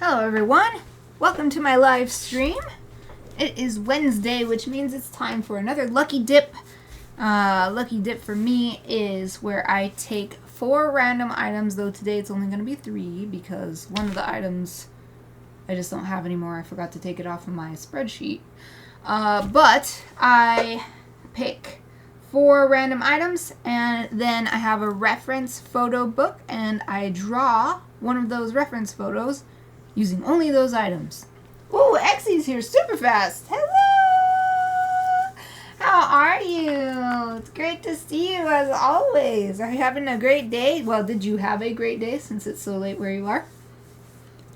Hello everyone, welcome to my live stream. It is Wednesday, which means it's time for another lucky dip. Lucky dip for me is where I take 4 random items, though today it's only going to be 3 because one of the items I just don't have anymore. I forgot to take it off of my spreadsheet. But I pick 4 random items and then I have a reference photo book and I draw one of those reference photos using only those items. Ooh, Exy's here super fast. Hello! How are you? It's great to see you as always. Are you having a great day? Well, did you have a great day since it's so late where you are?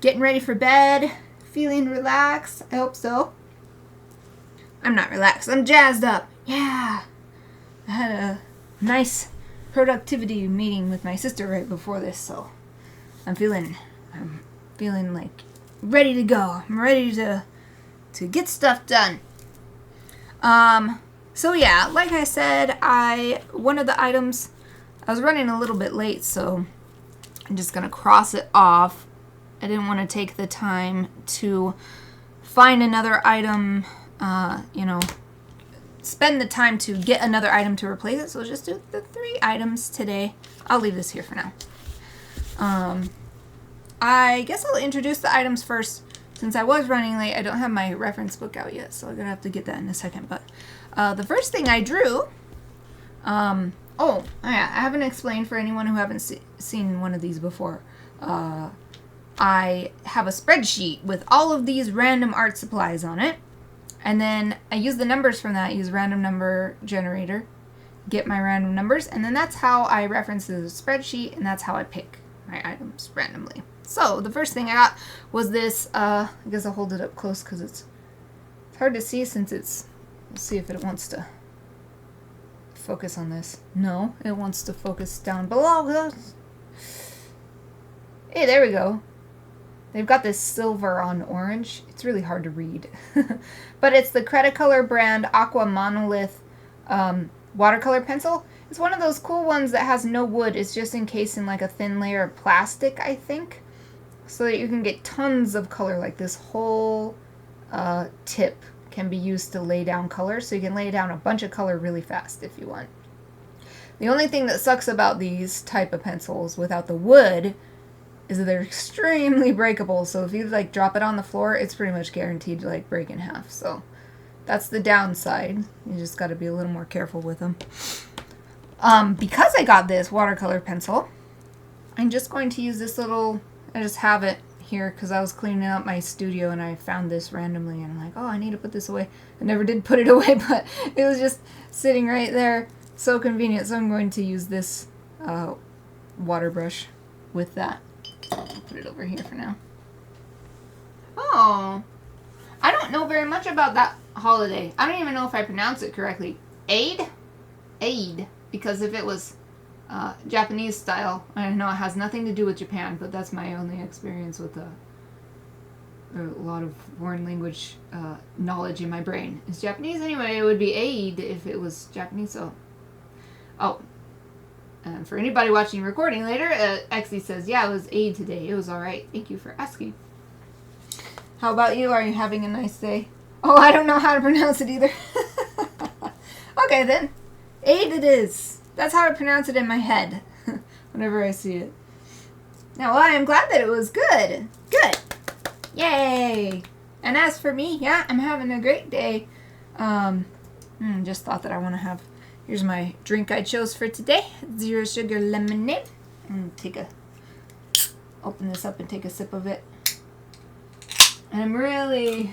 Getting ready for bed? Feeling relaxed? I hope so. I'm not relaxed. I'm jazzed up. Yeah. I had a nice productivity meeting with my sister right before this, so I'm feeling like ready to go. I'm ready to get stuff done. So yeah, like I said, one of the items, I was running a little bit late, so I'm just gonna cross it off. I didn't want to take the time to find another item, spend the time to get another item to replace it, so just do the 3 items today. I'll leave this here for now. I guess I'll introduce the items first. Since I was running late, I don't have my reference book out yet, so I'm going to have to get that in a second. But the first thing I drew, I haven't explained for anyone who haven't seen one of these before. I have a spreadsheet with all of these random art supplies on it. And then I use the numbers from that, use random number generator, get my random numbers, and then that's how I reference the spreadsheet, and that's how I pick my items randomly. So the first thing I got was this, I guess I'll hold it up close because it's hard to see since let's see if it wants to focus on this. No, it wants to focus down below. Hey, there we go. They've got this silver on orange. It's really hard to read. But it's the Graphite brand Aqua Monolith watercolor pencil. It's one of those cool ones that has no wood. It's just encased in like a thin layer of plastic, I think. So that you can get tons of color. Like this whole tip can be used to lay down color. So you can lay down a bunch of color really fast if you want. The only thing that sucks about these type of pencils without the wood is that they're extremely breakable. So if you like drop it on the floor, it's pretty much guaranteed to like break in half. So that's the downside. You just got to be a little more careful with them. Because I got this watercolor pencil, I'm just going to use this little, I just have it here because I was cleaning up my studio and I found this randomly and I'm like, oh, I need to put this away. I never did put it away, but it was just sitting right there. So convenient. So I'm going to use this water brush with that. I'll put it over here for now. Oh, I don't know very much about that holiday. I don't even know if I pronounce it correctly. Aid? Because if it was Japanese style, I know it has nothing to do with Japan, but that's my only experience with a lot of foreign language knowledge in my brain. It's Japanese anyway. It would be Aid if it was Japanese. So, and for anybody watching recording later, Exy says, yeah, it was Aid today. It was all right. Thank you for asking. How about you? Are you having a nice day? Oh, I don't know how to pronounce it either. Okay, then. Aid it is. That's how I pronounce it in my head whenever I see it. Now, well, I am glad that it was good. Good. Yay. And as for me, yeah, I'm having a great day. Just thought that I want to have... Here's my drink I chose for today. 0 sugar lemonade. I'm gonna open this up and take a sip of it. And I'm really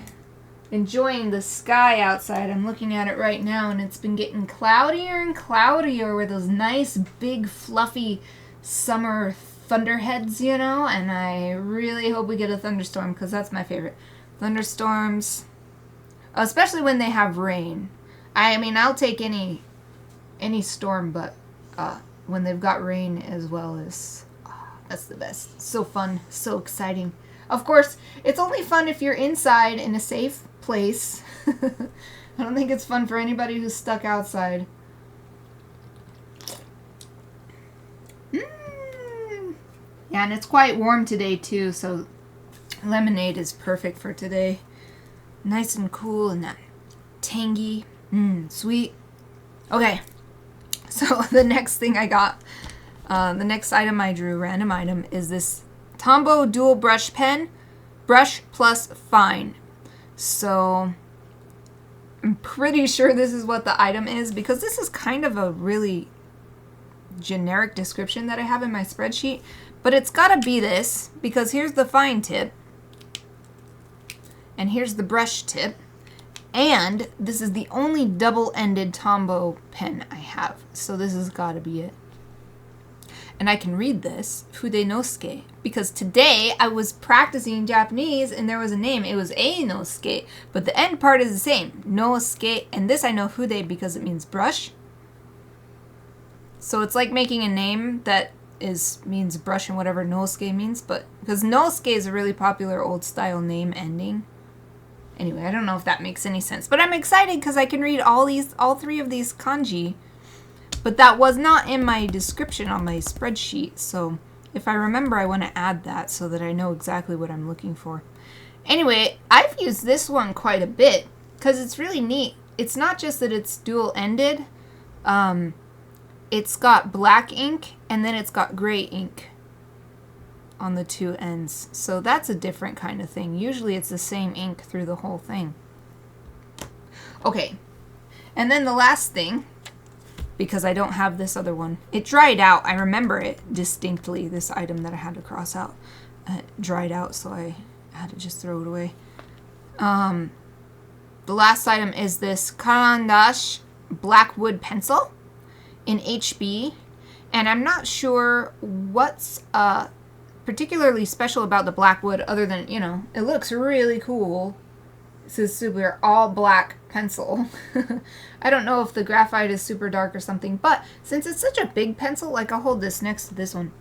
enjoying the sky outside. I'm looking at it right now and it's been getting cloudier and cloudier with those nice big fluffy summer thunderheads, you know, and I really hope we get a thunderstorm because that's my favorite. Thunderstorms, especially when they have rain. I mean, I'll take any storm, but when they've got rain as well, that's the best. So fun, so exciting. Of course, it's only fun if you're inside in a safe place. I don't think it's fun for anybody who's stuck outside. Yeah, and it's quite warm today too, so Lemonade is perfect for today. Nice and cool and that tangy, sweet. Okay, so the next thing I got, the next item I drew, random item, is this Tombow dual brush pen, brush plus fine. So I'm pretty sure this is what the item is, because this is kind of a really generic description that I have in my spreadsheet, but it's gotta be this, because here's the fine tip and here's the brush tip, and this is the only double-ended Tombow pen I have, so this has gotta be it. And I can read this, Fude no Suke, because today I was practicing Japanese and there was a name. It was A no Suke, but the end part is the same, no Suke, and this I know Fude because it means brush. So it's like making a name that means brush and whatever Nosuke means, but because Nosuke is a really popular old style name ending. Anyway, I don't know if that makes any sense, but I'm excited because I can read all three of these kanji. But that was not in my description on my spreadsheet, so if I remember, I want to add that so that I know exactly what I'm looking for. Anyway, I've used this one quite a bit because it's really neat. It's not just that it's dual-ended. It's got black ink and then it's got gray ink on the two ends. So that's a different kind of thing. Usually it's the same ink through the whole thing. Okay, and then the last thing, because I don't have this other one. It dried out. I remember it distinctly, this item that I had to cross out. It dried out, so I had to just throw it away. The last item is this Karandash black wood pencil in HB. And I'm not sure what's particularly special about the black wood other than, you know, it looks really cool. This is super all black pencil. I don't know if the graphite is super dark or something, but since it's such a big pencil, like I'll hold this next to this one.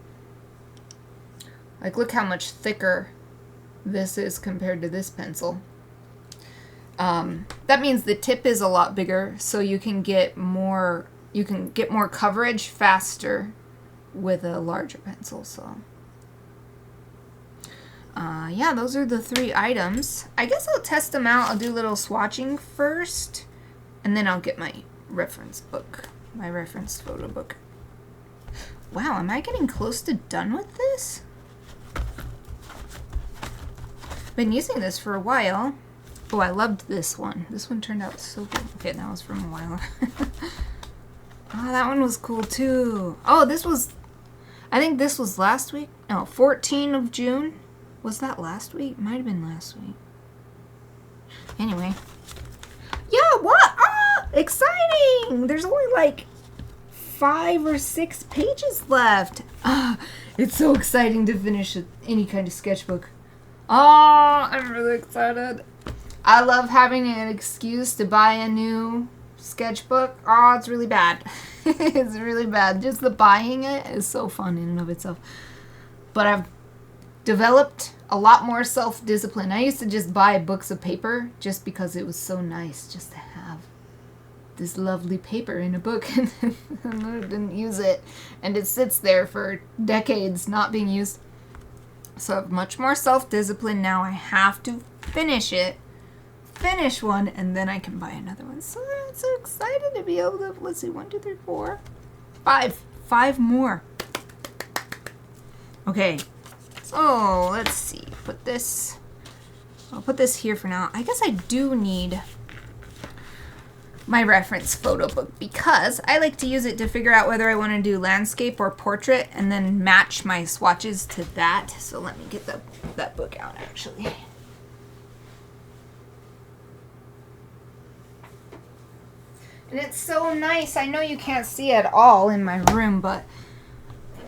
Like look how much thicker this is compared to this pencil. That means the tip is a lot bigger, so you can get more coverage faster with a larger pencil. So yeah, those are the 3 items. I guess I'll test them out. I'll do a little swatching first, and then I'll get my reference book, my reference photo book. Wow, am I getting close to done with this? Been using this for a while. Oh, I loved this one. This one turned out so good. Okay, that was from a while. Oh, that one was cool too. Oh, this was, I think this was last week. No, 14 of June. Was that last week? Might have been last week. Anyway. Yeah, what? Ah, exciting! There's only like 5 or 6 pages left. Ah, it's so exciting to finish any kind of sketchbook. Oh, I'm really excited. I love having an excuse to buy a new sketchbook. Oh, it's really bad. It's really bad. Just the buying it is so fun in and of itself. But I've developed a lot more self-discipline. I used to just buy books of paper just because it was so nice just to have this lovely paper in a book, and I didn't use it, and it sits there for decades not being used. So I have much more self-discipline now. I have to finish one, and then I can buy another one. So I'm so excited to be able to, let's see, 1, 2, 3, 4, 5 more. Okay. So let's see, I'll put this here for now. I guess I do need my reference photo book because I like to use it to figure out whether I want to do landscape or portrait and then match my swatches to that. So let me get that book out actually. And it's so nice. I know you can't see it all in my room, but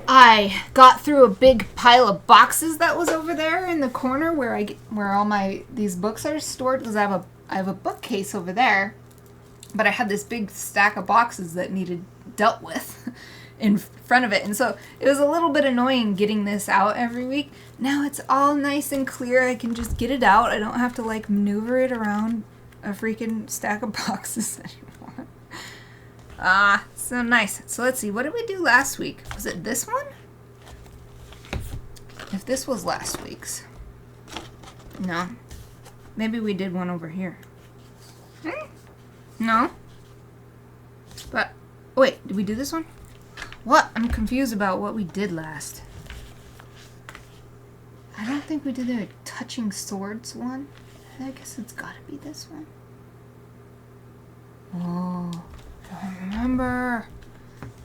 I got through a big pile of boxes that was over there in the corner where all these books are stored, because I have a bookcase over there, but I had this big stack of boxes that needed dealt with in front of it, and so it was a little bit annoying getting this out every week. Now it's all nice and clear. I can just get it out. I don't have to like maneuver it around a freaking stack of boxes anymore. Ah, so nice. So let's see, what did we do last week? Was it this one? If this was last week's. No. Maybe we did one over here. No. But, wait, did we do this one? What? I'm confused about what we did last. I don't think we did the touching swords one. I guess it's gotta be this one. Oh, I don't remember.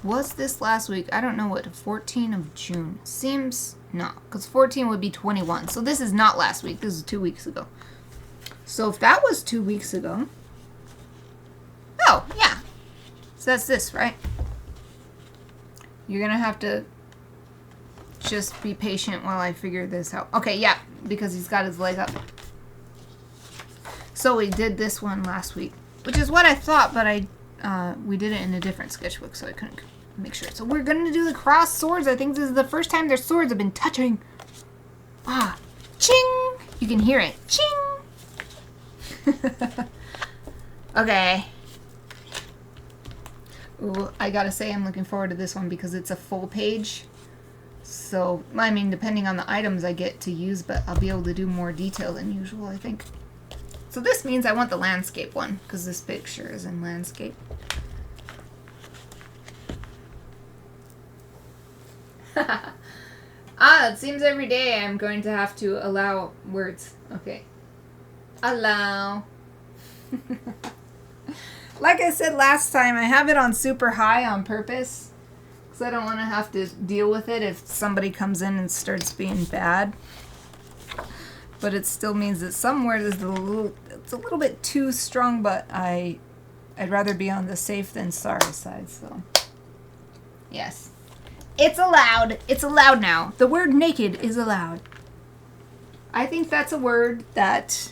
Was this last week? I don't know what. 14 of June. Seems not. Because 14 would be 21. So this is not last week. This is 2 weeks ago. So if that was 2 weeks ago. Oh, yeah. So that's this, right? You're going to have to just be patient while I figure this out. Okay, yeah. Because he's got his leg up. So we did this one last week. Which is what I thought, but we did it in a different sketchbook, so I couldn't make sure. So we're going to do the cross swords. I think this is the first time their swords have been touching. Ah, ching! You can hear it. Ching! Okay. Ooh, I gotta say I'm looking forward to this one because it's a full page. So, I mean, depending on the items I get to use, but I'll be able to do more detail than usual, I think. So this means I want the landscape one, because this picture is in landscape. It seems every day I'm going to have to allow words. Okay. Allow. Like I said last time, I have it on super high on purpose, because I don't want to have to deal with it if somebody comes in and starts being bad. But it still means that somewhere it's a little bit too strong, but I'd rather be on the safe than sorry side, so. Yes. It's allowed. It's allowed now. The word naked is allowed. I think that's a word that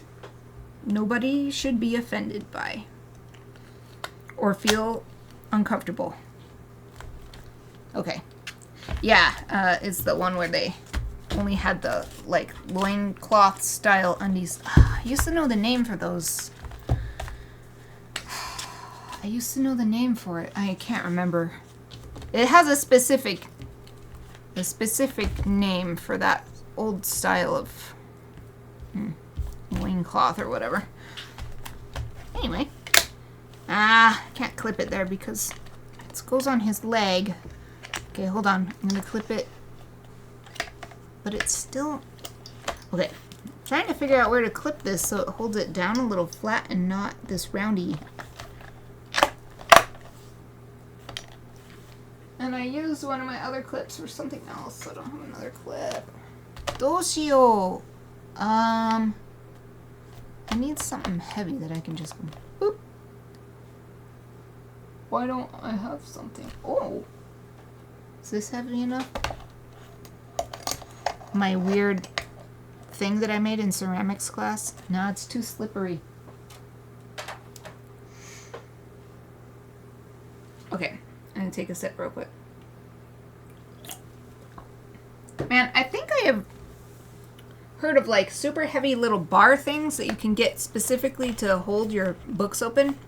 nobody should be offended by. Or feel uncomfortable. Okay. Yeah, it's the one where they only had the, like, loincloth style undies. I used to know the name for those. I used to know the name for it. I can't remember. It has a specific name for that old style of loincloth or whatever. Anyway. Can't clip it there because it goes on his leg. Okay, hold on. I'm gonna clip it. But it's still... Okay. I'm trying to figure out where to clip this so it holds it down a little flat and not this roundy. And I used one of my other clips for something else, so I don't have another clip. どうしよう? I need something heavy that I can just go boop. Why don't I have something? Oh! Is this heavy enough? My weird thing that I made in ceramics class? No, it's too slippery. Okay, I'm gonna take a sip real quick. Man, I think I have heard of like super heavy little bar things that you can get specifically to hold your books open.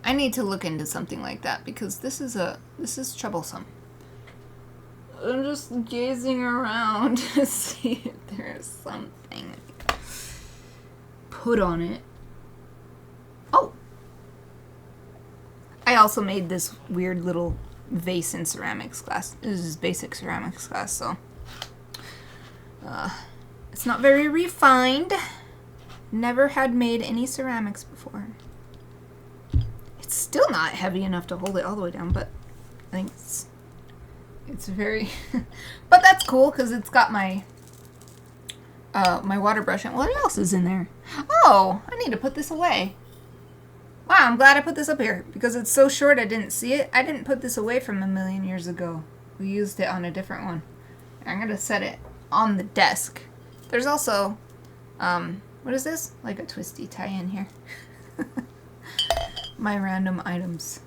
I need to look into something like that because this is troublesome. I'm just gazing around to see if there's something put on it. Oh! I also made this weird little vase in ceramics class. This is basic ceramics class, so it's not very refined. Never had made any ceramics before. It's still not heavy enough to hold it all the way down, but I think it's very but that's cool because it's got my my water brush. And what else is in there? Oh, I need to put this away. Wow, I'm glad I put this up here because it's so short I didn't see it. I didn't put this away from a million years ago. We used it on a different one. I'm gonna set it on the desk. There's also what is this? Like a twisty tie-in here. My random items.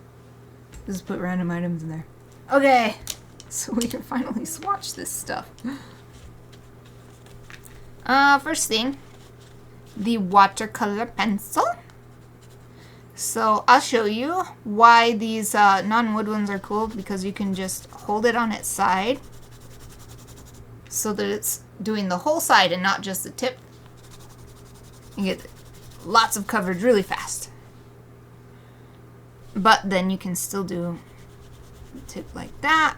Just put random items in there. Okay. So we can finally swatch this stuff. First thing, the watercolor pencil. So I'll show you why these non-wood ones are cool, because you can just hold it on its side so that it's doing the whole side and not just the tip. You get lots of coverage really fast. But then you can still do the tip like that.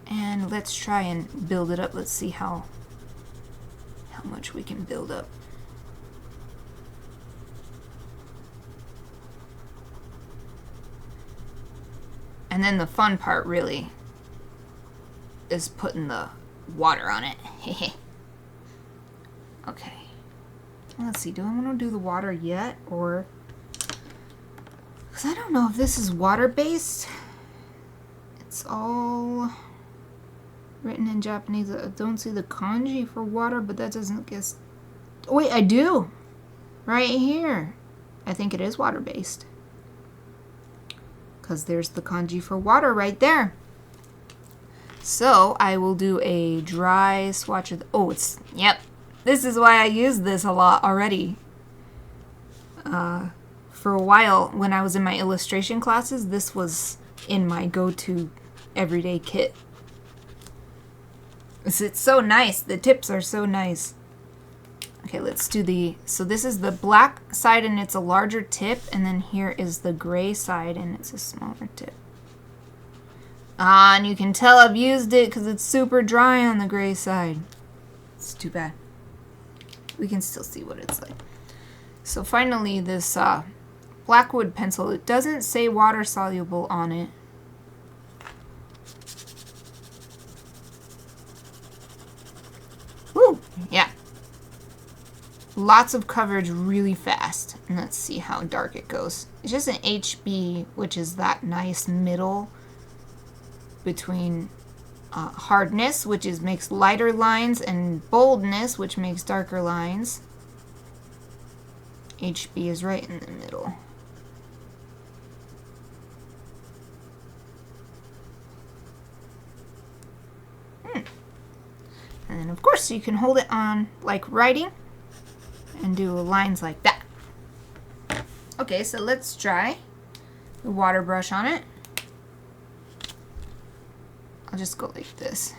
And let's try and build it up. Let's see how much we can build up. And then the fun part really is putting the water on it. Okay. Let's see, do I want to do the water yet? Or, because I don't know if this is water-based. It's all written in Japanese. I don't see the kanji for water, but that doesn't guess. Oh, wait, I do. Right here. I think it is water-based. Because there's the kanji for water right there. So I will do a dry swatch of yep. This is why I use this a lot already. For a while, when I was in my illustration classes, this was in my go-to everyday kit. It's so nice. The tips are so nice. Okay, let's do so this is the black side and it's a larger tip, and then here is the gray side and it's a smaller tip. And you can tell I've used it because it's super dry on the gray side. It's too bad. We can still see what it's like. So finally, this Blackwood pencil, it doesn't say water soluble on it. Woo! Yeah. Lots of coverage really fast. And let's see how dark it goes. It's just an HB, which is that nice middle between hardness, which makes lighter lines, and boldness, which makes darker lines. HB is right in the middle. And then, of course, you can hold it on like writing and do lines like that. Okay, so let's try the water brush on it. I'll just go like this.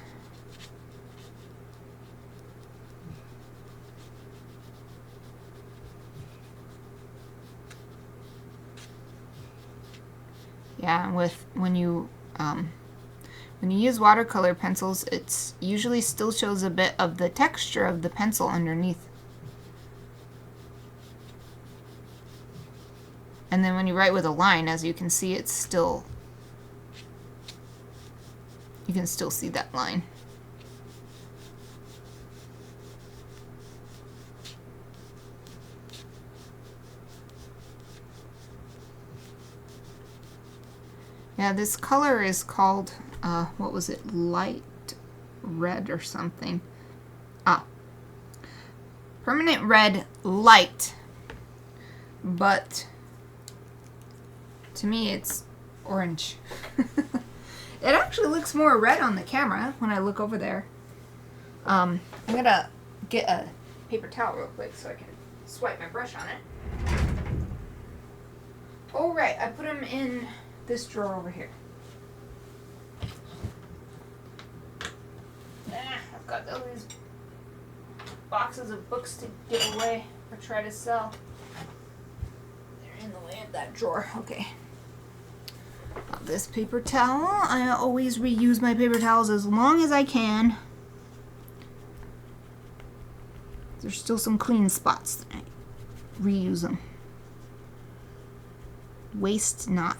Yeah, when you use watercolor pencils, it's usually still shows a bit of the texture of the pencil underneath. And then when you write with a line, as you can see, it's still, you can still see that line. Yeah, this color is called, what was it, light red or something. Permanent red light. But to me it's orange. It actually looks more red on the camera when I look over there. I'm gonna get a paper towel real quick so I can swipe my brush on it. Oh right, I put them in this drawer over here. I've got all these boxes of books to give away or try to sell. They're in the way of that drawer. Okay. This paper towel, I always reuse my paper towels as long as I can. There's still some clean spots that I reuse them. Waste not.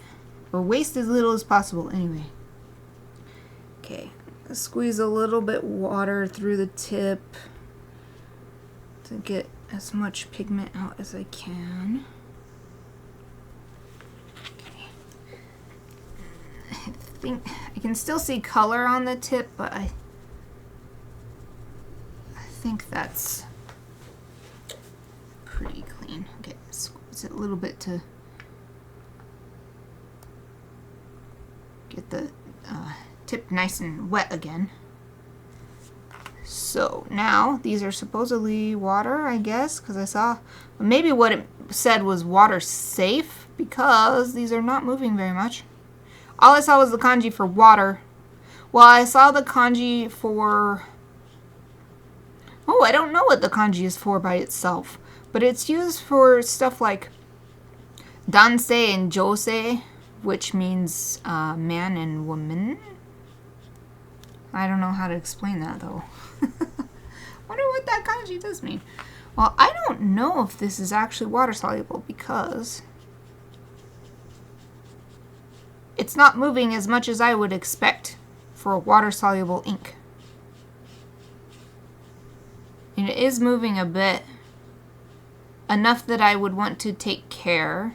Or waste as little as possible anyway. Okay, squeeze a little bit water through the tip to get as much pigment out as I can. Okay. I think I can still see color on the tip, but I think that's pretty clean. Okay, squeeze it a little bit to get the tip nice and wet again. So now these are supposedly water, I guess, because I saw maybe what it said was water safe, because these are not moving very much. All I saw was the kanji for water. Well, I saw the kanji for, oh, I don't know what the kanji is for by itself, But it's used for stuff like dansei and josei, which means man and woman. I don't know how to explain that though. Wonder what that kanji does mean. Well, I don't know if this is actually water soluble because it's not moving as much as I would expect for a water soluble ink. And it is moving a bit, enough that I would want to take care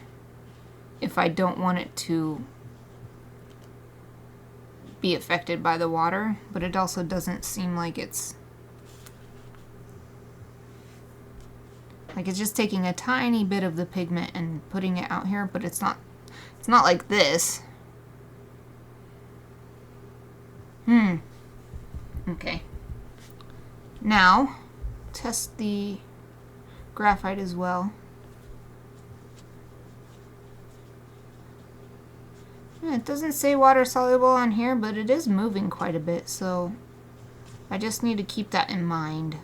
if I don't want it to be affected by the water, but it also doesn't seem like it's just taking a tiny bit of the pigment and putting it out here, but it's not like this. Okay. Now, test the graphite as well. Yeah, it doesn't say water soluble on here, but it is moving quite a bit, so I just need to keep that in mind.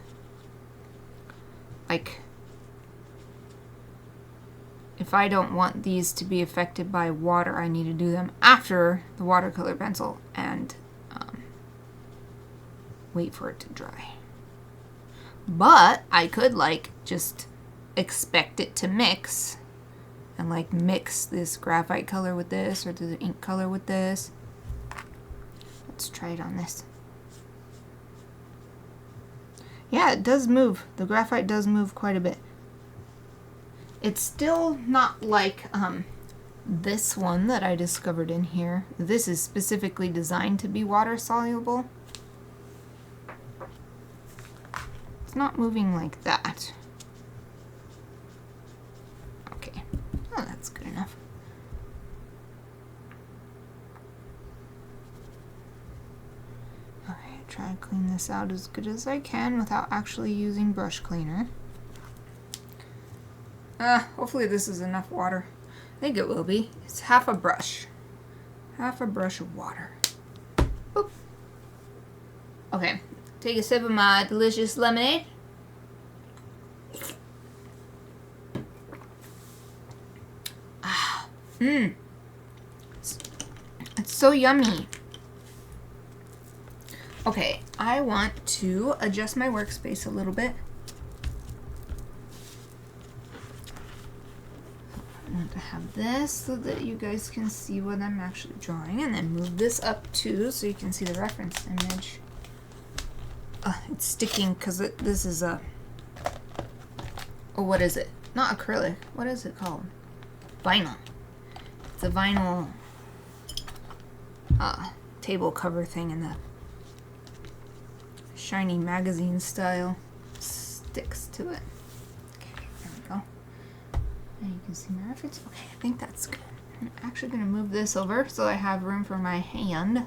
Like, if I don't want these to be affected by water, I need to do them after the watercolor pencil and wait for it to dry. But I could like just expect it to mix and like mix this graphite color with this or the ink color with this. Let's try it on this. Yeah, it does move. The graphite does move quite a bit. It's still not like this one that I discovered in here. This is specifically designed to be water soluble. It's not moving like that. Okay. Oh, that's good enough. Okay, try to clean this out as good as I can without actually using brush cleaner. Hopefully this is enough water. I think it will be. It's half a brush. Half a brush of water. Oop. Okay, take a sip of my delicious lemonade. It's so yummy. Okay, I want to adjust my workspace a little bit. I want to have this so that you guys can see what I'm actually drawing, and then move this up too so you can see the reference image. It's sticking because this is a... Oh, what is it? Not acrylic. What is it called? Vinyl. It's a vinyl table cover thing in the shiny magazine style. Sticks to it. Okay, there we go. And you can see my reference. Okay, I think that's good. I'm actually going to move this over so I have room for my hand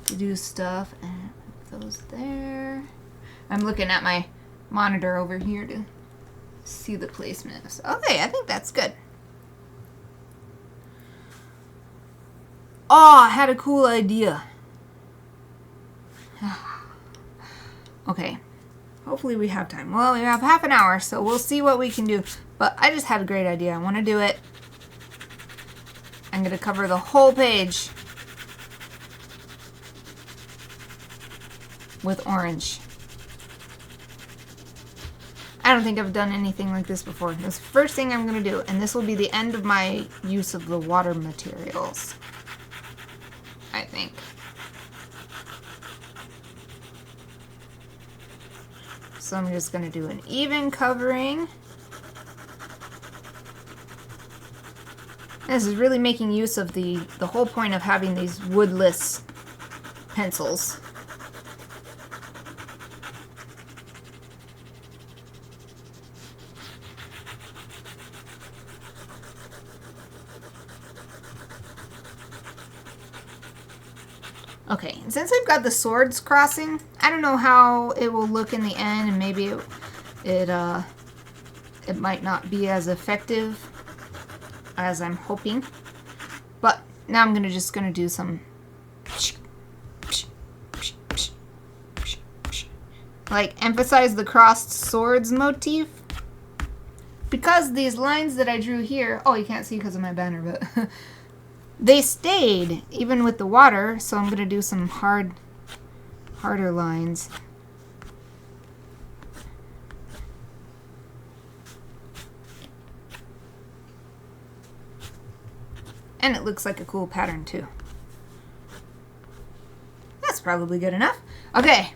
to do stuff. And put those there. I'm looking at my monitor over here to see the placement. So, okay, I think that's good. Oh, I had a cool idea. Okay. Hopefully we have time. Well, we have half an hour, so we'll see what we can do. But I just had a great idea. I want to do it. I'm going to cover the whole page with orange. I don't think I've done anything like this before. This is the first thing I'm going to do, and this will be the end of my use of the water materials, I think. So I'm just going to do an even covering. This is really making use of the whole point of having these woodless pencils. Okay, and since I've got the swords crossing, I don't know how it will look in the end, and maybe it might not be as effective as I'm hoping. But now I'm just gonna do some like emphasize the crossed swords motif because these lines that I drew here, oh, you can't see because of my banner, but they stayed even with the water, so I'm going to do some harder lines. And it looks like a cool pattern too. That's probably good enough. Okay.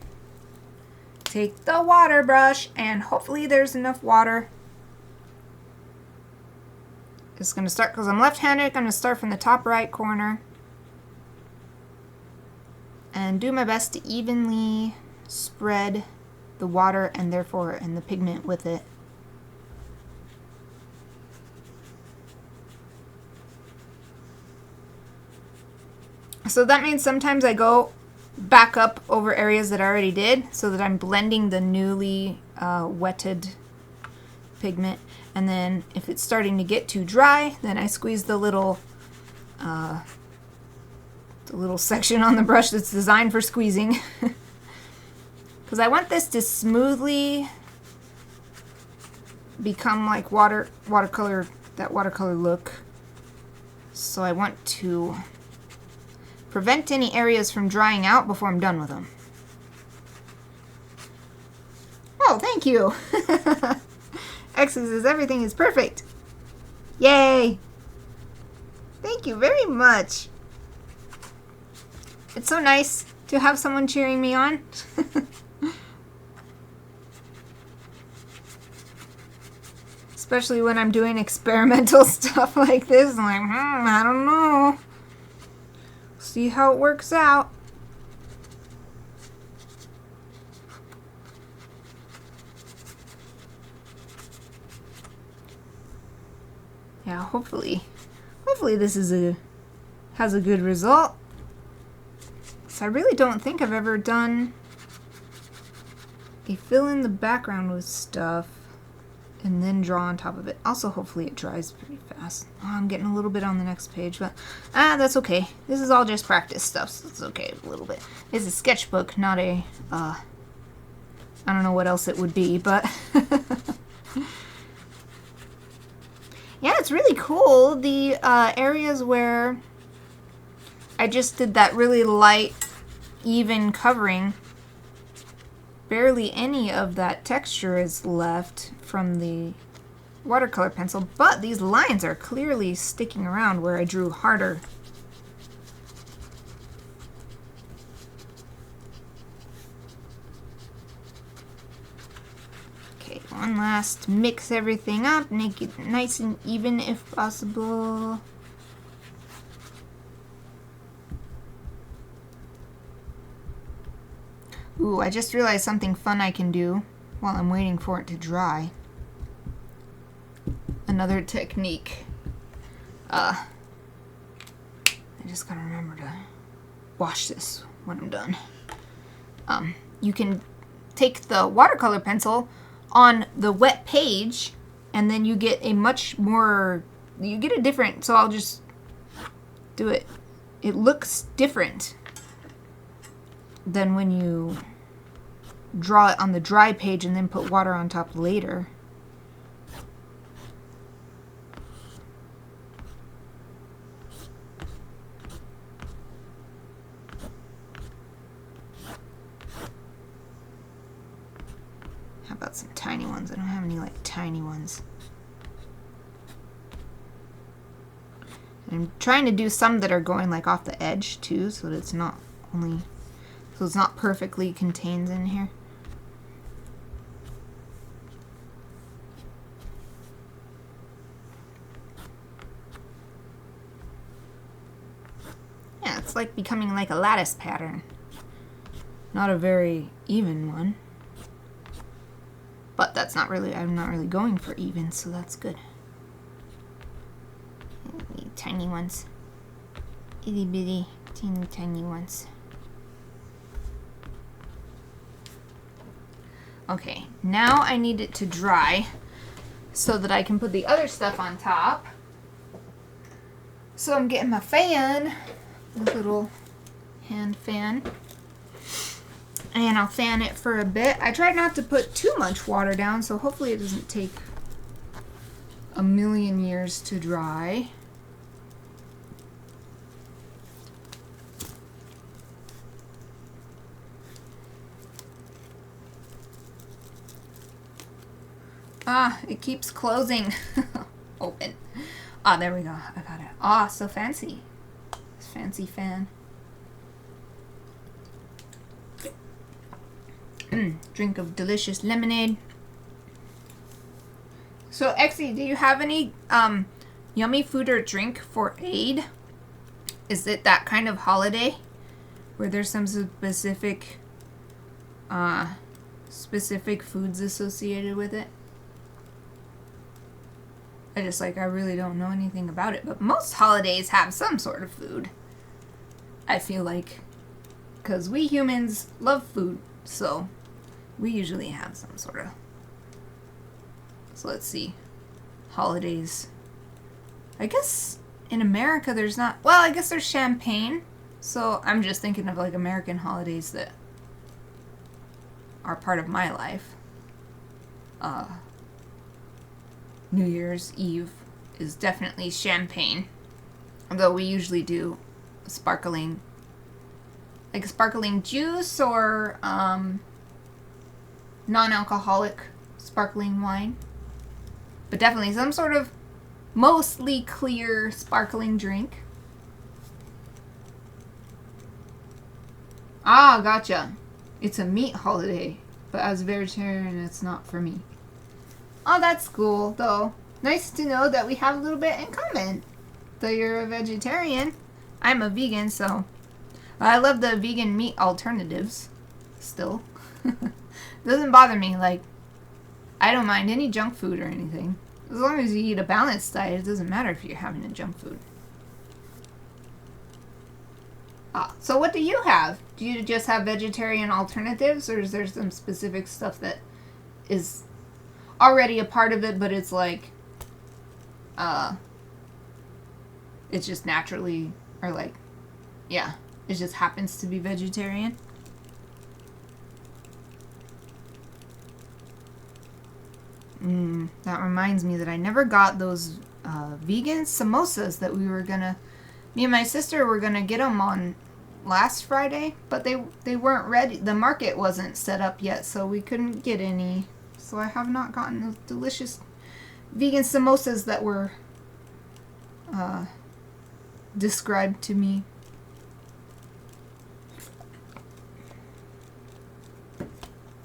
Take the water brush, and hopefully there's enough water. Just going to start, because I'm left-handed, I'm going to start from the top right corner. And do my best to evenly spread the water and therefore the pigment with it. So that means sometimes I go back up over areas that I already did so that I'm blending the newly wetted pigment. And then if it's starting to get too dry, then I squeeze the little section on the brush that's designed for squeezing. Because I want this to smoothly become like watercolor, that watercolor look. So I want to prevent any areas from drying out before I'm done with them. Oh, thank you. X says everything is perfect. Yay. Thank you very much. It's so nice to have someone cheering me on. Especially when I'm doing experimental stuff like this. I'm like, I don't know. See how it works out. Yeah, hopefully this has a good result. So I really don't think I've ever done a fill in the background with stuff and then draw on top of it. Also, hopefully it dries pretty fast. Oh, I'm getting a little bit on the next page, but that's okay. This is all just practice stuff, so it's okay a little bit. It's a sketchbook, not a, I don't know what else it would be, but yeah, it's really cool. The areas where I just did that really light, even covering, barely any of that texture is left from the watercolor pencil, but these lines are clearly sticking around where I drew harder. Okay, one last mix everything up, make it nice and even if possible. Ooh, I just realized something fun I can do while I'm waiting for it to dry. Another technique. I just gotta remember to wash this when I'm done. You can take the watercolor pencil on the wet page, and then you get a much more, you get a different, so I'll just do it. It looks different than when you draw it on the dry page and then put water on top later. How about some tiny ones? I don't have any like tiny ones. And I'm trying to do some that are going like off the edge too, so that it's not only, so it's not perfectly contained in here. Yeah, it's like becoming like a lattice pattern. Not a very even one. But that's not really, I'm not really going for even, so that's good. Tiny ones. Itty bitty, teeny tiny ones. Okay, now I need it to dry so that I can put the other stuff on top. So I'm getting my fan, the little hand fan, and I'll fan it for a bit. I tried not to put too much water down, so hopefully it doesn't take a million years to dry. Ah, it keeps closing. Open. Ah, there we go. I got it. Ah, so fancy. This fancy fan. Drink of delicious lemonade. So, Exy, do you have any yummy food or drink for Aid? Is it that kind of holiday where there's some specific foods associated with it? I really don't know anything about it, but most holidays have some sort of food. I feel like, because we humans love food, so we usually have some sort of. So let's see. Holidays. I guess in America there's not, well, I guess there's champagne. So I'm just thinking of like American holidays that are part of my life. New Year's Eve is definitely champagne. Although we usually do sparkling, like sparkling juice or non-alcoholic sparkling wine. But definitely some sort of mostly clear sparkling drink. Ah, gotcha. It's a meat holiday, but as a vegetarian, it's not for me. Oh, that's cool, though. Nice to know that we have a little bit in common. Though you're a vegetarian, I'm a vegan, so I love the vegan meat alternatives. Still. Doesn't bother me. Like, I don't mind any junk food or anything. As long as you eat a balanced diet, it doesn't matter if you're having a junk food. Ah, so what do you have? Do you just have vegetarian alternatives, or is there some specific stuff that is already a part of it, but it's like, it's just naturally, or like, yeah, it just happens to be vegetarian? That reminds me that I never got those vegan samosas that we were gonna, me and my sister were gonna get them on last Friday, but they weren't ready. The market wasn't set up yet, so we couldn't get any. So I have not gotten those delicious vegan samosas that were described to me.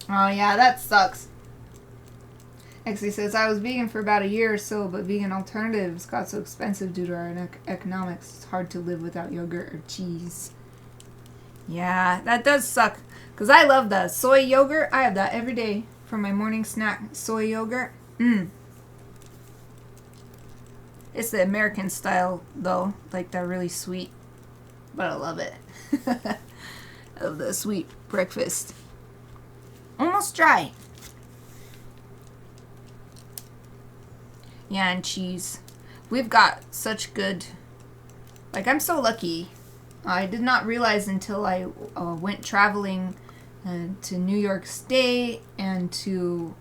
Oh yeah, that sucks. Exy says, I was vegan for about a year or so, but vegan alternatives got so expensive due to our economics. It's hard to live without yogurt or cheese. Yeah, that does suck. Because I love the soy yogurt. I have that every day for my morning snack. Soy yogurt. It's the American style, though. Like, that really sweet. But I love it. I love the sweet breakfast. Almost dry. Yeah, and cheese. We've got such good... Like, I'm so lucky. I did not realize until I went traveling to New York State and to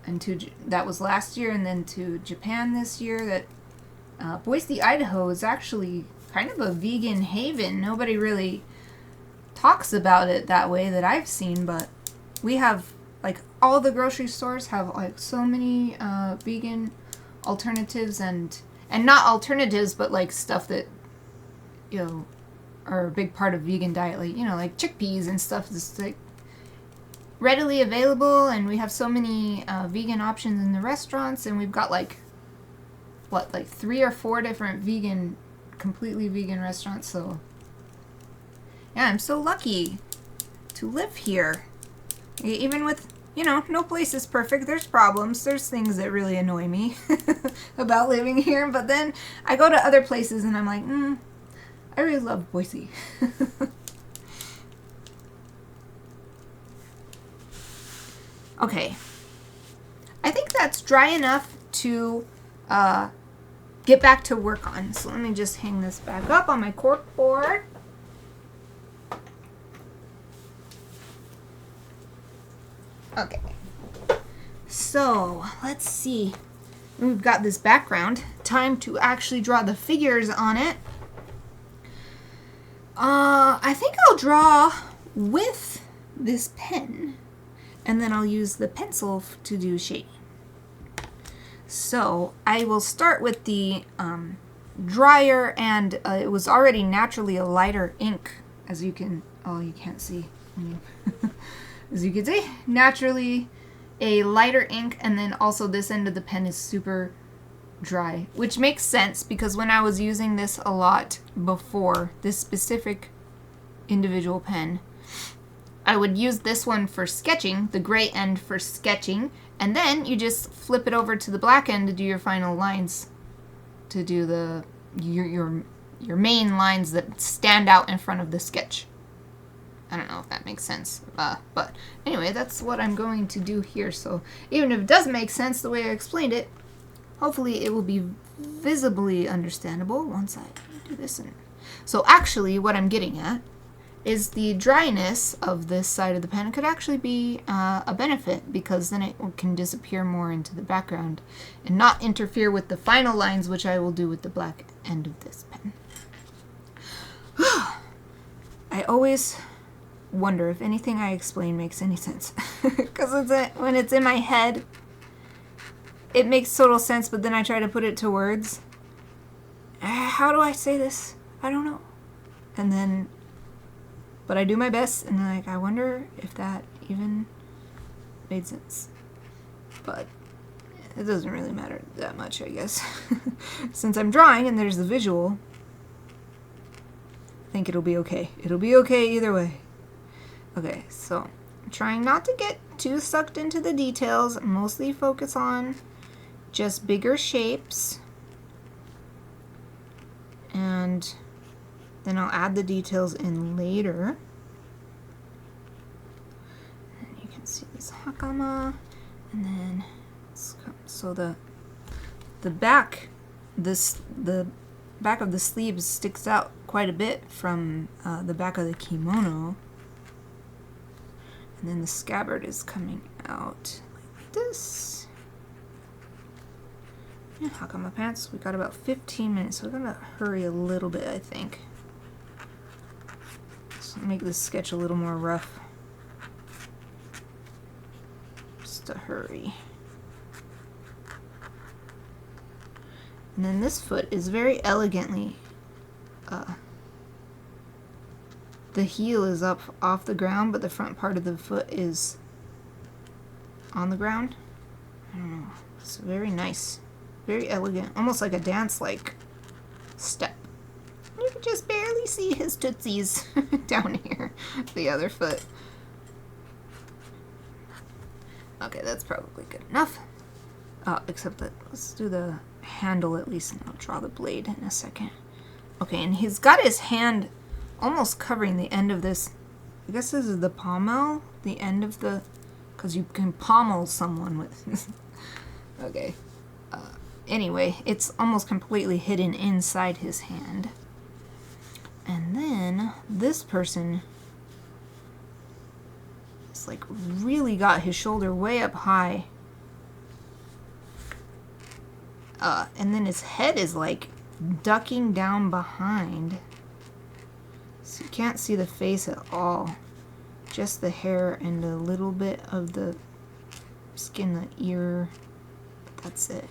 that was last year, and then to Japan this year, that Boise, Idaho is actually kind of a vegan haven. Nobody really talks about it that way that I've seen, but we have, like, all the grocery stores have, like, so many vegan alternatives, and not alternatives, but like stuff that, you know, are a big part of vegan diet, like, you know, like chickpeas and stuff that's like readily available. And we have so many vegan options in the restaurants, and we've got like 3 or 4 different completely vegan restaurants. So yeah, I'm so lucky to live here, even with, you know, no place is perfect. There's problems. There's things that really annoy me about living here. But then I go to other places and I'm like, I really love Boise. Okay. I think that's dry enough to get back to work on. So let me just hang this back up on my cork board. Okay, so let's see. We've got this background time to actually draw the figures on it. I think I'll draw with this pen, and then I'll use the pencil to do shading. So I will start with the drier, and it was already naturally a lighter ink, as you can, oh, you can't see. As you can see, naturally a lighter ink, and then also this end of the pen is super dry, which makes sense because when I was using this a lot before, this specific individual pen, I would use this one for sketching, the gray end for sketching, and then you just flip it over to the black end to do your final lines, to do the your main lines that stand out in front of the sketch. I don't know if that makes sense, but anyway, that's what I'm going to do here. So even if it doesn't make sense the way I explained it, hopefully it will be visibly understandable once I do this. So actually what I'm getting at is the dryness of this side of the pen could actually be a benefit, because then it can disappear more into the background and not interfere with the final lines, which I will do with the black end of this pen. I always wonder if anything I explain makes any sense, because when it's in my head it makes total sense, but then I try to put it to words. How do I say this? I don't know. And then, but I do my best, and like, I wonder if that even made sense. But it doesn't really matter that much, I guess. Since I'm drawing and there's the visual, I think it'll be okay. It'll be okay either way. Okay, so I'm trying not to get too sucked into the details, mostly focus on just bigger shapes, and then I'll add the details in later. And you can see this hakama, and then so the back, the back of the sleeves sticks out quite a bit from the back of the kimono, and then the scabbard is coming out like this. Yeah, hakama pants. We got about 15 minutes, so we're gonna hurry a little bit, I think. So make this sketch a little more rough. Just to hurry. And then this foot is very elegantly, the heel is up off the ground, but the front part of the foot is on the ground. I don't know. It's very nice. Very elegant. Almost like a dance-like step. You can just barely see his tootsies down here. The other foot. Okay, that's probably good enough. Except that, let's do the handle at least, and I'll draw the blade in a second. Okay, and he's got his hand almost covering the end of this. I guess this is the pommel, the end of the, because you can pommel someone with. Okay. Anyway, it's almost completely hidden inside his hand. And then this person is like really got his shoulder way up high. And then his head is like ducking down behind. So you can't see the face at all. Just the hair and a little bit of the skin, the ear. But that's it.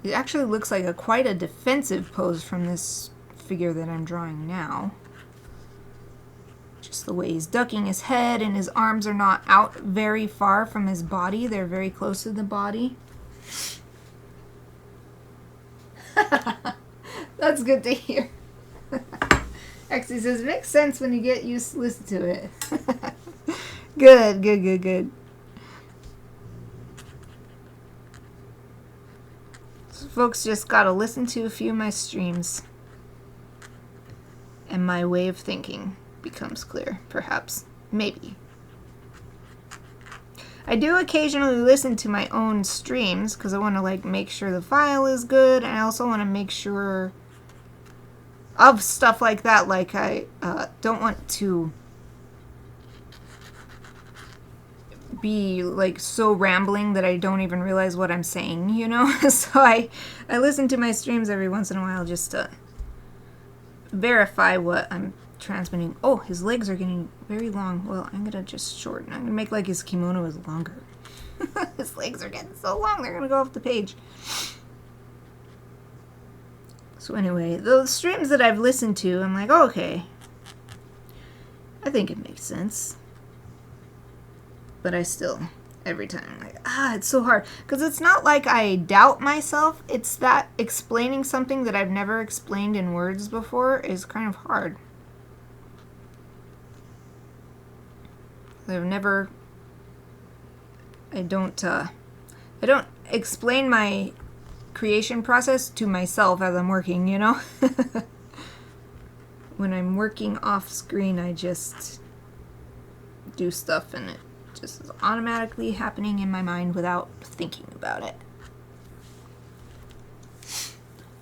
It actually looks like quite a defensive pose from this figure that I'm drawing now. Just the way he's ducking his head, and his arms are not out very far from his body. They're very close to the body. That's good to hear. Actually says, makes sense when you get used to listen to it. Good, good, good, good. So folks just gotta listen to a few of my streams, and my way of thinking becomes clear, perhaps. Maybe. I do occasionally listen to my own streams because I want to like make sure the file is good, and I also want to make sure of stuff like that. Like I don't want to be like so rambling that I don't even realize what I'm saying, you know? So I listen to my streams every once in a while just to verify what I'm transmitting. Oh, his legs are getting very long. Well, I'm gonna just shorten. I'm gonna make like his kimono is longer. His legs are getting so long, they're gonna go off the page. So anyway, those streams that I've listened to, I'm like, oh, okay, I think it makes sense. But I still, every time, I'm like, it's so hard. Because it's not like I doubt myself. It's that explaining something that I've never explained in words before is kind of hard. I don't explain my creation process to myself as I'm working, you know? When I'm working off screen, I just do stuff and it just is automatically happening in my mind without thinking about it.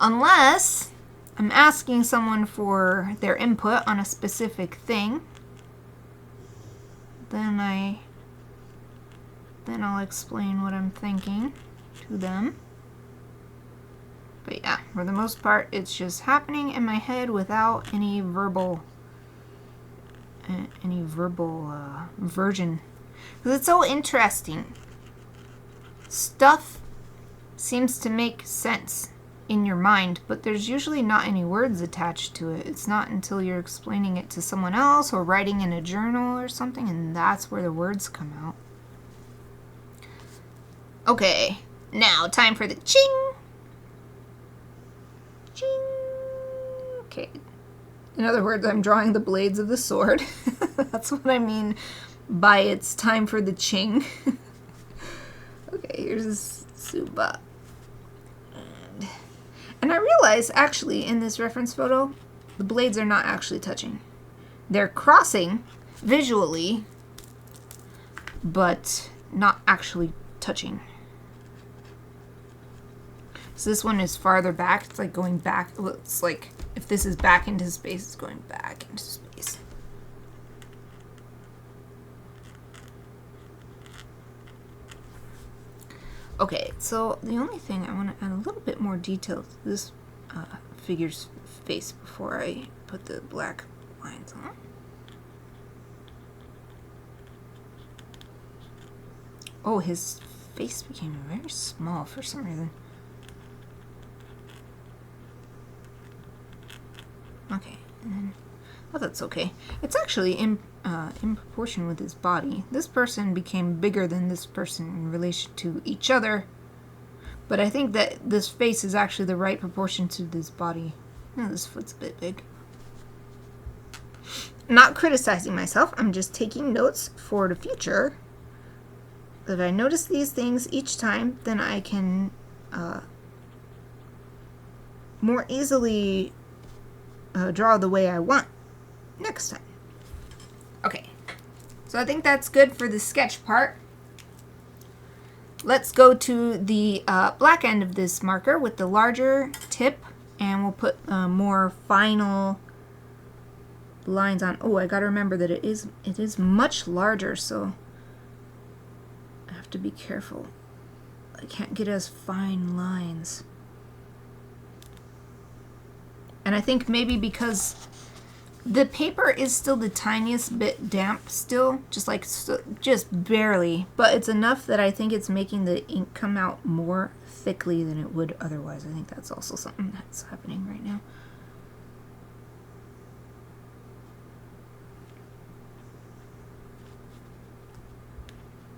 Unless I'm asking someone for their input on a specific thing, then I'll explain what I'm thinking to them. But yeah, for the most part, it's just happening in my head without any verbal version. Because it's so interesting. Stuff seems to make sense in your mind, but there's usually not any words attached to it. It's not until you're explaining it to someone else or writing in a journal or something, and that's where the words come out. Okay, now time for the ching! Ching! Okay. In other words, I'm drawing the blades of the sword. That's what I mean by it's time for the ching. Okay, here's Suba. And I realize, actually, in this reference photo, the blades are not actually touching. They're crossing visually, but not actually touching. So this one is farther back. It's like going back. Well, it's like if this is back into space, it's going back into space. Okay, so the only thing I want to add a little bit more detail to this figure's face before I put the black lines on. Oh, his face became very small for some reason. Okay, and then, oh, that's okay. It's actually in proportion with his body. This person became bigger than this person in relation to each other, but I think that this face is actually the right proportion to this body. Oh, this foot's a bit big. Not criticizing myself, I'm just taking notes for the future. If I notice these things each time, then I can more easily draw the way I want next time. Okay, so I think that's good for the sketch part. Let's go to the black end of this marker with the larger tip, and we'll put more final lines on. Oh, I gotta remember that it is much larger, so I have to be careful. I can't get as fine lines. And I think maybe because the paper is still the tiniest bit damp still, just barely, but it's enough that I think it's making the ink come out more thickly than it would otherwise. I think that's also something that's happening right now.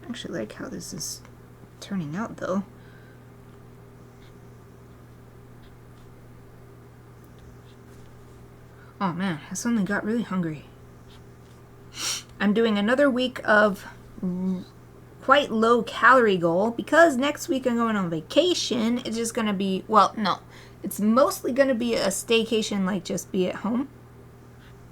I actually like how this is turning out though. Oh man, I suddenly got really hungry. I'm doing another week of quite low calorie goal because next week I'm going on vacation. It's just going to be, well, no. It's mostly going to be a staycation, like just be at home.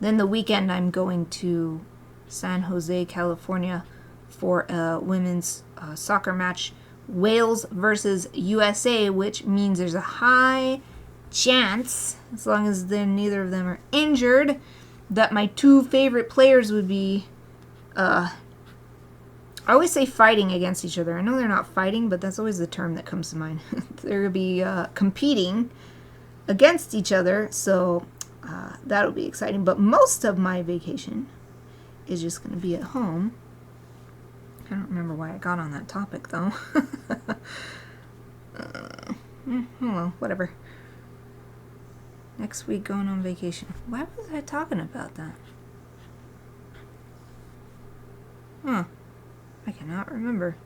Then the weekend I'm going to San Jose, California for a women's soccer match. Wales versus USA, which means there's a high chance, as long as then neither of them are injured, that my two favorite players would be I always say fighting against each other. I know they're not fighting, but that's always the term that comes to mind. They're going to be competing against each other, so that'll be exciting. But most of my vacation is just going to be at home. I don't remember why I got on that topic, though. Well, whatever. Next week, going on vacation. Why was I talking about that? Huh. I cannot remember.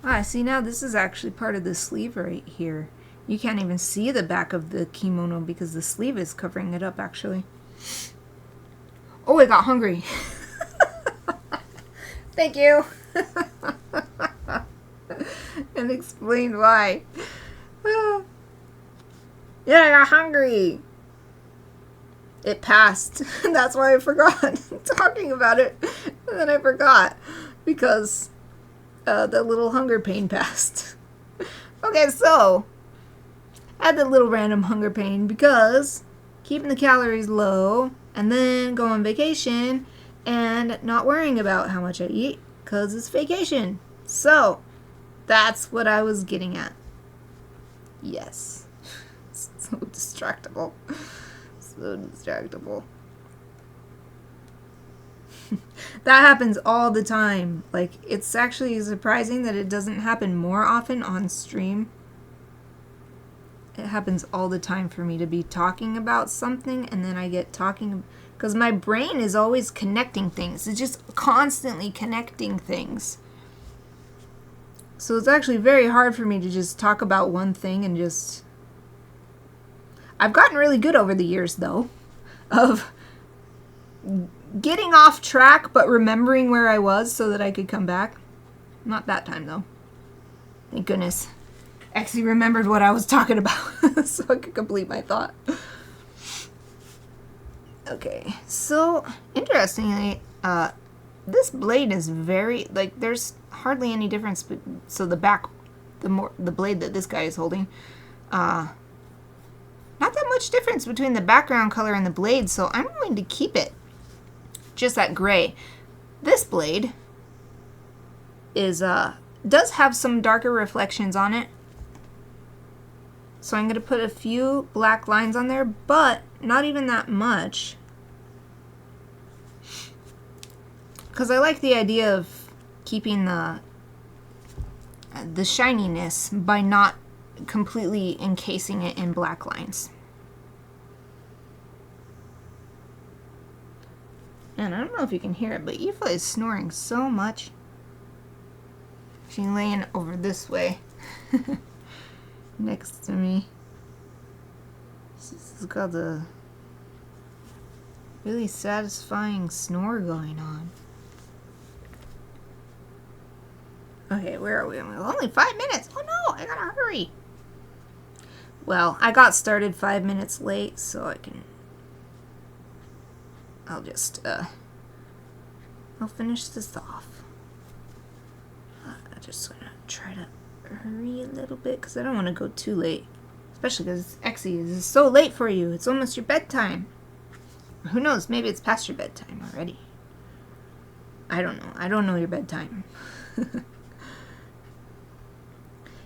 Ah, see now this is actually part of the sleeve right here. You can't even see the back of the kimono because the sleeve is covering it up, actually. Oh, I got hungry. Thank you. And explained why. Yeah, I got hungry. It passed. That's why I forgot talking about it. And then I forgot because the little hunger pain passed. Okay, so I had the little random hunger pain because keeping the calories low and then go on vacation and not worrying about how much I eat because it's vacation. So that's what I was getting at. Yes. So distractible. So distractible. That happens all the time. Like, it's actually surprising that it doesn't happen more often on stream. It happens all the time for me to be talking about something and then I get talking because my brain is always connecting things. It's just constantly connecting things. So it's actually very hard for me to just talk about one thing and just... I've gotten really good over the years, though, of getting off track but remembering where I was so that I could come back. Not that time, though. Thank goodness. Actually remembered what I was talking about so I could complete my thought. Okay, so interestingly, this blade is very, like, there's hardly any difference. So the back, the blade that this guy is holding, not that much difference between the background color and the blade, so I'm going to keep it just that gray. This blade is does have some darker reflections on it, so I'm going to put a few black lines on there, but not even that much, because I like the idea of keeping the shininess by not completely encasing it in black lines. And I don't know if you can hear it, but Eva is snoring so much. She's laying over this way next to me. She's got a really satisfying snore going on. Okay, where are we? Only 5 minutes. Oh no, I gotta hurry. Well, I got started 5 minutes late, so I'll just, I'll finish this off. I'm just gonna try to hurry a little bit, because I don't want to go too late. Especially because Exie is so late for you. It's almost your bedtime. Who knows, maybe it's past your bedtime already. I don't know. I don't know your bedtime.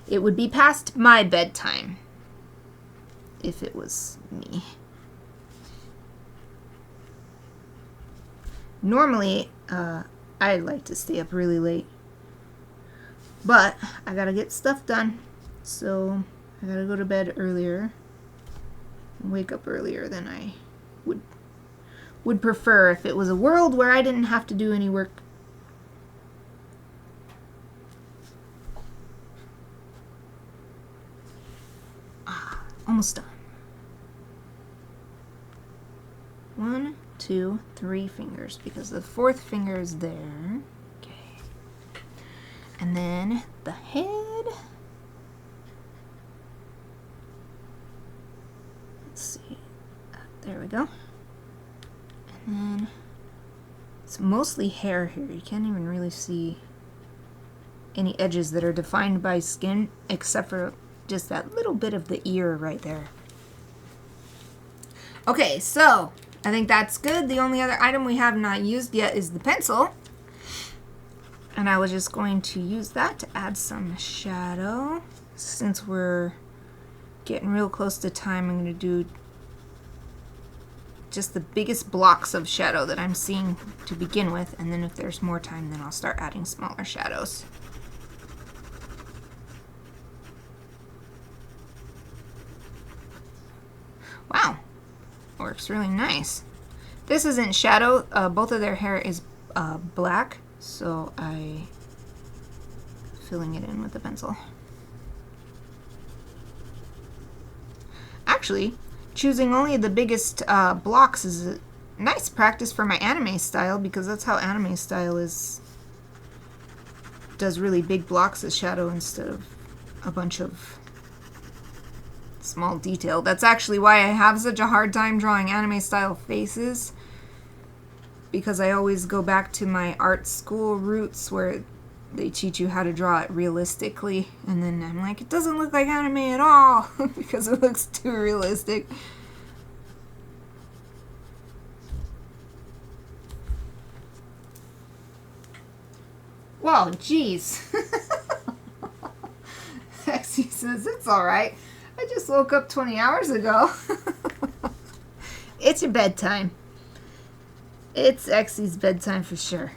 It would be past my bedtime if it was me. Normally, I like to stay up really late, but I gotta get stuff done, so I gotta go to bed earlier and wake up earlier than I would prefer if it was a world where I didn't have to do any work. Almost done. 1, 2, 3 fingers, because the 4th finger is there. Okay. And then the head. Let's see. There we go. And then it's mostly hair here. You can't even really see any edges that are defined by skin, except for just that little bit of the ear right there. Okay, so I think that's good. The only other item we have not used yet is the pencil. And I was just going to use that to add some shadow. Since we're getting real close to time, I'm going to do just the biggest blocks of shadow that I'm seeing to begin with, and then if there's more time, then I'll start adding smaller shadows. Wow, works really nice. This isn't shadow, both of their hair is black, so I'm filling it in with the pencil. Actually, choosing only the biggest blocks is a nice practice for my anime style, because that's how anime style does really big blocks of shadow instead of a bunch of small detail. That's actually why I have such a hard time drawing anime style faces, because I always go back to my art school roots where they teach you how to draw it realistically, and then I'm like, it doesn't look like anime at all because it looks too realistic. Whoa, jeez. Lexi says, it's alright. I just woke up 20 hours ago. It's your bedtime. It's Exy's bedtime for sure.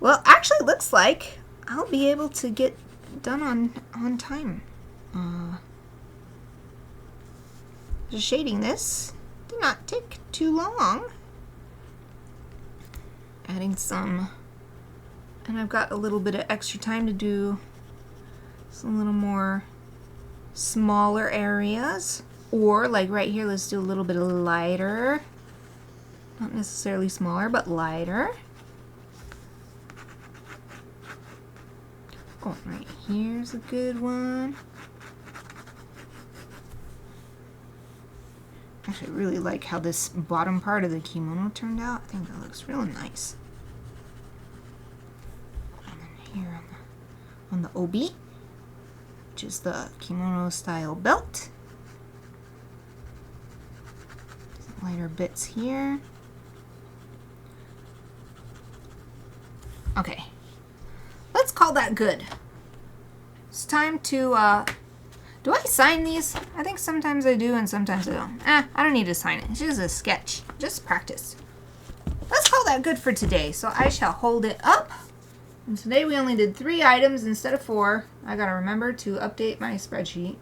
Well, actually looks like I'll be able to get done on time. Just shading this did not take too long. Adding some, and I've got a little bit of extra time to do some little more smaller areas, or like right here, let's do a little bit of lighter, not necessarily smaller, but lighter. Oh, right here's a good one. Actually, I really like how this bottom part of the kimono turned out. I think that looks real nice. And then here on the obi, which is the kimono style belt. Some lighter bits here. Okay, let's call that good. It's time to, do I sign these? I think sometimes I do and sometimes I don't. I don't need to sign it. It's just a sketch. Just practice. Let's call that good for today. So I shall hold it up. And today we only did 3 items instead of 4. I gotta remember to update my spreadsheet.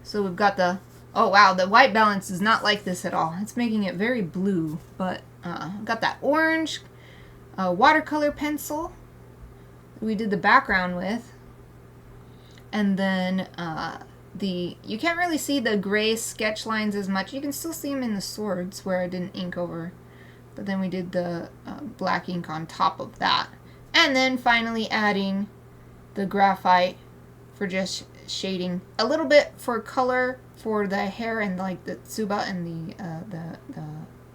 So we've got the, oh wow, the white balance is not like this at all. It's making it very blue. But I've got that orange watercolor pencil we did the background with. And then you can't really see the gray sketch lines as much. You can still see them in the swords where I didn't ink over. But then we did the black ink on top of that. And then finally adding the graphite for just shading. A little bit for color for the hair and like the tsuba and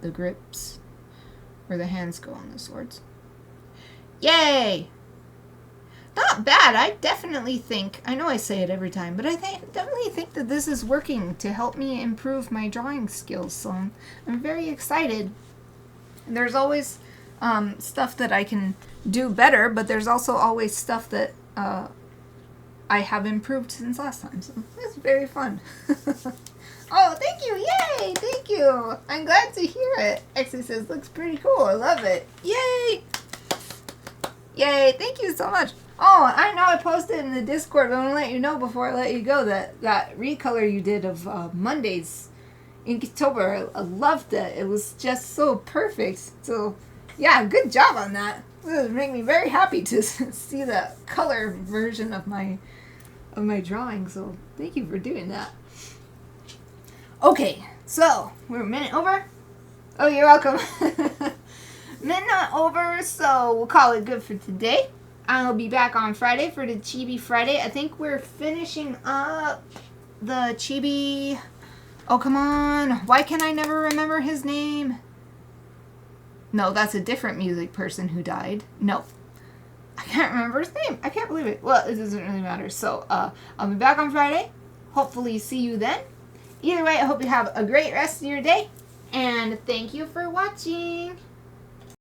the grips where the hands go on the swords. Yay! Not bad. I definitely think, I know I say it every time, but I definitely think that this is working to help me improve my drawing skills. So I'm very excited. There's always stuff that I can do better, but there's also always stuff that I have improved since last time. So it's very fun. Oh, thank you. Yay. Thank you. I'm glad to hear it. Exy says, looks pretty cool. I love it. Yay. Yay. Thank you so much. Oh, I know I posted in the Discord, but I want to let you know before I let you go that that recolor you did of Monday's Inktober, I loved it. It was just so perfect. So, yeah, good job on that. It would make me very happy to see the color version of my drawing. So, thank you for doing that. Okay, so we're a minute over. Oh, you're welcome. Minute over, so we'll call it good for today. I'll be back on Friday for the Chibi Friday. I think we're finishing up the Chibi... Oh, come on. Why can I never remember his name? No, that's a different music person who died. No. I can't remember his name. I can't believe it. Well, it doesn't really matter. So, I'll be back on Friday. Hopefully see you then. Either way, I hope you have a great rest of your day. And thank you for watching.